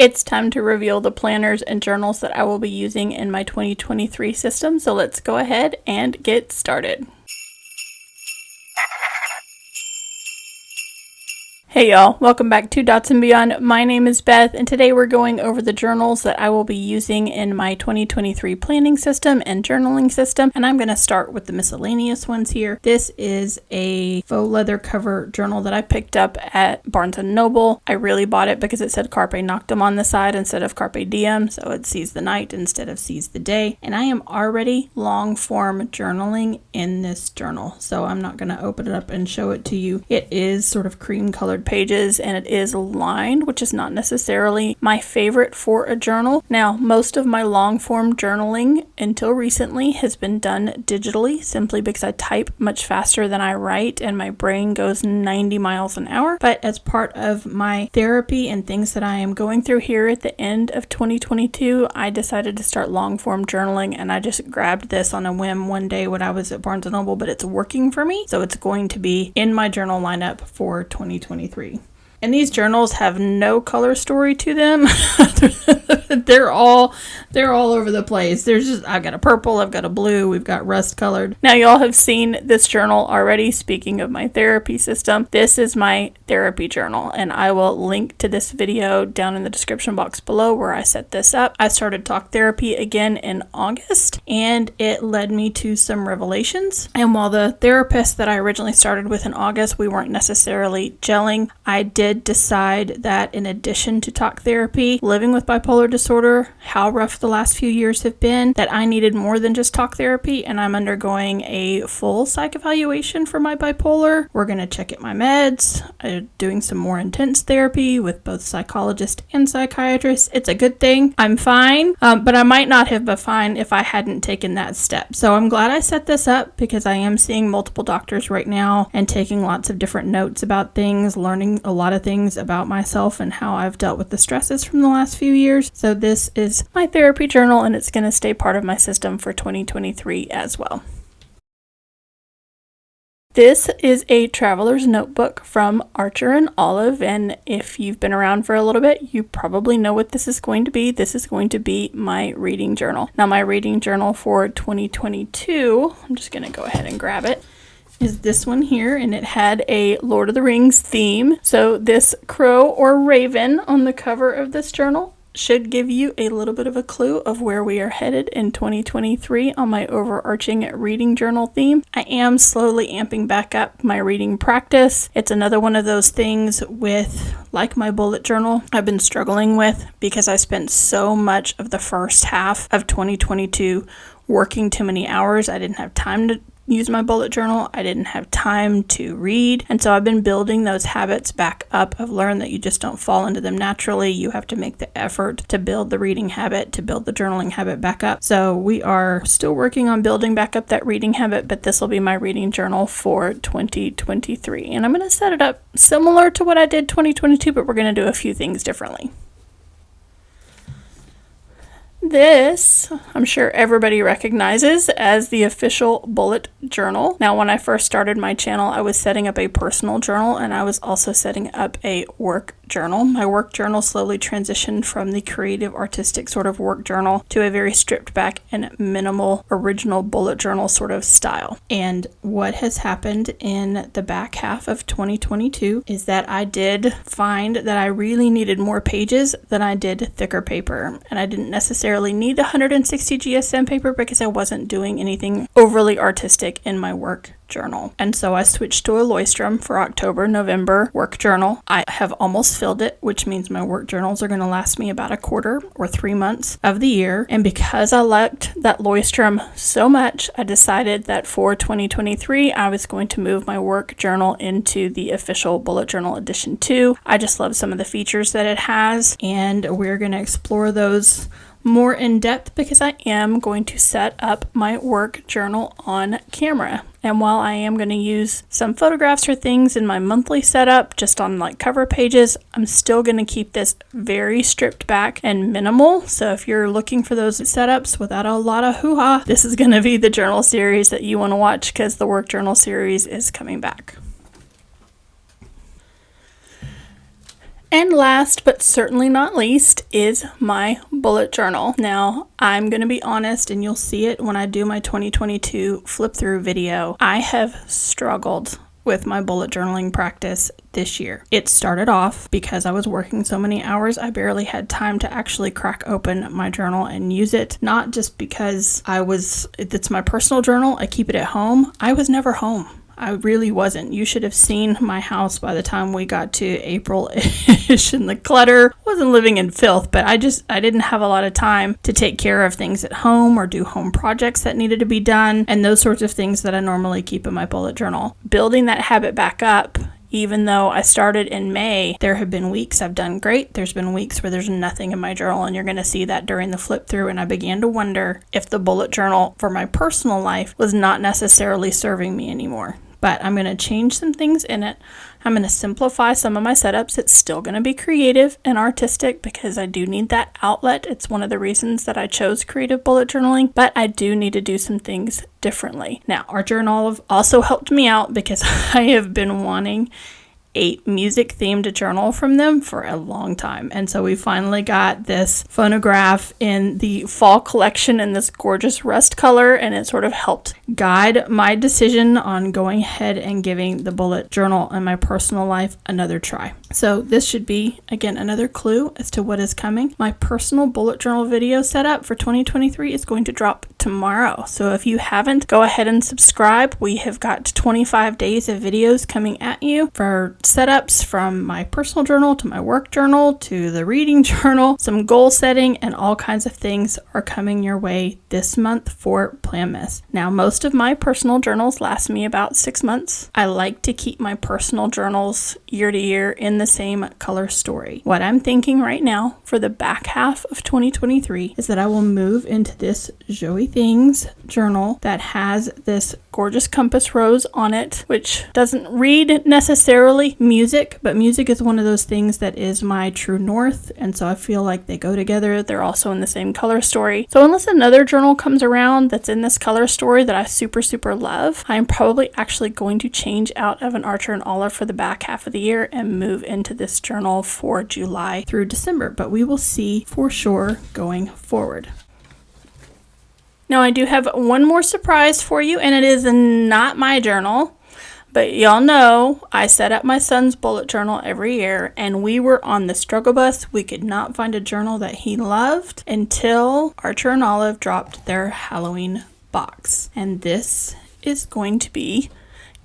It's time to reveal the planners and journals that I will be using in my 2023 system, so let's go ahead and get started. Hey y'all, welcome back to Dots and Beyond. My name is Beth, and today we're going over the journals that I will be using in my 2023 planning system and journaling system, and I'm going to start with the miscellaneous ones here. This is a faux leather cover journal that I picked up at Barnes & Noble. I really bought it because it said Carpe Noctem on the side instead of Carpe Diem, so it sees the night instead of sees the day, and I am already long form journaling in this journal, so I'm not going to open it up and show it to you. It is sort of cream colored pages and it is lined, which is not necessarily my favorite for a journal. Now, most of my long form journaling until recently has been done digitally, simply because I type much faster than I write and my brain goes 90 miles an hour. But as part of my therapy and things that I am going through here at the end of 2022, I decided to start long form journaling, and I just grabbed this on a whim one day when I was at Barnes & Noble, but it's working for me, so it's going to be in my journal lineup for 2023. And these journals have no color story to them. They're all over the place. I've got a purple, I've got a blue, we've got rust colored. Now y'all have seen this journal already. Speaking of my therapy system, this is my therapy journal, and I will link to this video down in the description box below where I set this up. I started talk therapy again in August, and it led me to some revelations. And while the therapist that I originally started with in August, we weren't necessarily gelling, I did decide that in addition to talk therapy, living with bipolar disorder, how rough the last few years have been, that I needed more than just talk therapy, and I'm undergoing a full psych evaluation for my bipolar. We're going to check at my meds, doing some more intense therapy with both psychologist and psychiatrist. It's a good thing. I'm fine, but I might not have been fine if I hadn't taken that step. So I'm glad I set this up because I am seeing multiple doctors right now and taking lots of different notes about things, learning a lot of things about myself and how I've dealt with the stresses from the last few years. So this is my therapy journal, and it's going to stay part of my system for 2023 as well. This is a traveler's notebook from Archer and Olive, and if you've been around for a little bit, you probably know what this is going to be. This is going to be my reading journal. Now, my reading journal for 2022, I'm just going to go ahead and grab it, is this one here, and it had a Lord of the Rings theme. So this crow or raven on the cover of this journal should give you a little bit of a clue of where we are headed in 2023 on my overarching reading journal theme. I am slowly amping back up my reading practice. It's another one of those things with, like my bullet journal, I've been struggling with because I spent so much of the first half of 2022 working too many hours. I didn't have time to use my bullet journal. I didn't have time to read. And so I've been building those habits back up. I've learned that you just don't fall into them naturally. You have to make the effort to build the reading habit, to build the journaling habit back up. So we are still working on building back up that reading habit, but this will be my reading journal for 2023. And I'm going to set it up similar to what I did 2022, but we're going to do a few things differently. This, I'm sure everybody recognizes as the official bullet journal. Now, when I first started my channel, I was setting up a personal journal, and I was also setting up a work journal. My work journal slowly transitioned from the creative, artistic sort of work journal to a very stripped back and minimal original bullet journal sort of style. And what has happened in the back half of 2022 is that I did find that I really needed more pages than I did thicker paper. And I didn't necessarily need 160 GSM paper because I wasn't doing anything overly artistic in my work journal. And so I switched to a Leuchtturm for October, November work journal. I have almost filled it, which means my work journals are going to last me about a quarter or 3 months of the year. And because I liked that Leuchtturm so much, I decided that for 2023, I was going to move my work journal into the official bullet journal edition 2. I just love some of the features that it has, and we're going to explore those more in depth because I am going to set up my work journal on camera. And while I am going to use some photographs or things in my monthly setup, just on like cover pages, I'm still going to keep this very stripped back and minimal. So if you're looking for those setups without a lot of hoo-ha, this is going to be the journal series that you want to watch because the work journal series is coming back. And last but certainly not least is my bullet journal. Now, I'm going to be honest, and you'll see it when I do my 2022 flip through video. I have struggled with my bullet journaling practice this year. It started off because I was working so many hours, I barely had time to actually crack open my journal and use it. Not just because it's my personal journal, I keep it at home. I was never home. I really wasn't. You should have seen my house by the time we got to April-ish, and the clutter. I wasn't living in filth, but I didn't have a lot of time to take care of things at home or do home projects that needed to be done and those sorts of things that I normally keep in my bullet journal. Building that habit back up, even though I started in May, there have been weeks I've done great. There's been weeks where there's nothing in my journal, and you're going to see that during the flip through. And I began to wonder if the bullet journal for my personal life was not necessarily serving me anymore. But I'm going to change some things in it. I'm going to simplify some of my setups. It's still going to be creative and artistic because I do need that outlet. It's one of the reasons that I chose creative bullet journaling, but I do need to do some things differently. Now, our journal also helped me out because I have been wanting a music themed journal from them for a long time. And so we finally got this phonograph in the fall collection in this gorgeous rust color, and it sort of helped guide my decision on going ahead and giving the bullet journal in my personal life another try. So this should be, again, another clue as to what is coming. My personal bullet journal video setup for 2023 is going to drop tomorrow. So if you haven't, go ahead and subscribe. We have got 25 days of videos coming at you for setups from my personal journal to my work journal to the reading journal. Some goal setting and all kinds of things are coming your way this month for Planmas. Now, most of my personal journals last me about 6 months. I like to keep my personal journals year to year in the same color story. What I'm thinking right now for the back half of 2023 is that I will move into this Joey Things journal that has this gorgeous compass rose on it, which doesn't read necessarily music, but music is one of those things that is my true north, and so I feel like they go together. They're also in the same color story. So unless another journal comes around that's in this color story that I super love, I'm probably actually going to change out of an Archer and Olive for the back half of the year and move into this journal for July through December, but we will see for sure going forward. Now, I do have one more surprise for you, and it is not my journal, but y'all know I set up my son's bullet journal every year, and we were on the struggle bus. We could not find a journal that he loved until Archer and Olive dropped their Halloween box. And this is going to be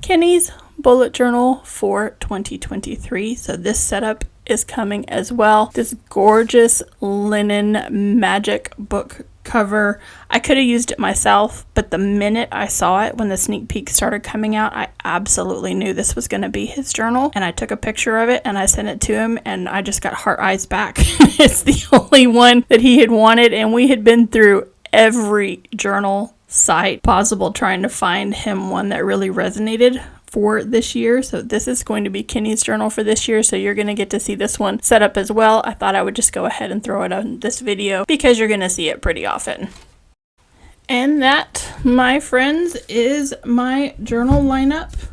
Kenny's bullet journal for 2023. So this setup is coming as well. This gorgeous linen magic book cover. I could have used it myself, but the minute I saw it when the sneak peek started coming out, I absolutely knew this was going to be his journal, and I took a picture of it and I sent it to him, and I just got heart eyes back. It's the only one that he had wanted, and we had been through every journal site possible trying to find him one that really resonated for this year. So this is going to be Kenny's journal for this year, so you're going to get to see this one set up as well. I thought I would just go ahead and throw it on this video because you're going to see it pretty often. And that, my friends, is my journal lineup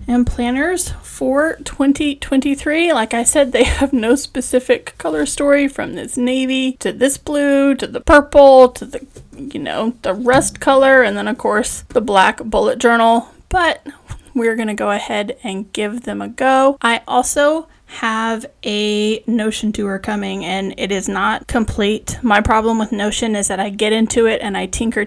and planners for 2023. Like I said, they have no specific color story, from this navy to this blue to the purple to the, the rust color, and then of course the black bullet journal. But we're going to go ahead and give them a go. I also have a Notion tour coming, and it is not complete. My problem with Notion is that I get into it and I tinker,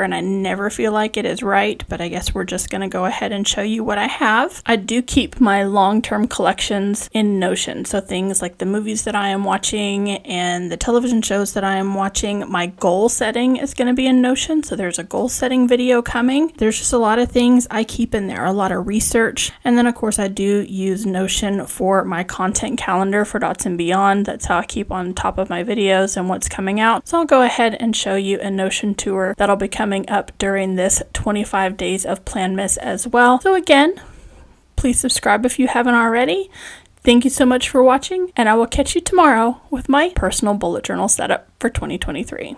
and I never feel like it is right, but I guess we're just going to go ahead and show you what I have. I do keep my long-term collections in Notion, so things like the movies that I am watching and the television shows that I am watching. My goal setting is going to be in Notion, so there's a goal setting video coming. There's just a lot of things I keep in there, a lot of research, and then of course I do use Notion for my content calendar for Dots and Beyond. That's how I keep on top of my videos and what's coming out. So I'll go ahead and show you a Notion tour that'll be coming up during this 25 days of Planmas as well. So again, please subscribe if you haven't already. Thank you so much for watching, and I will catch you tomorrow with my personal bullet journal setup for 2023.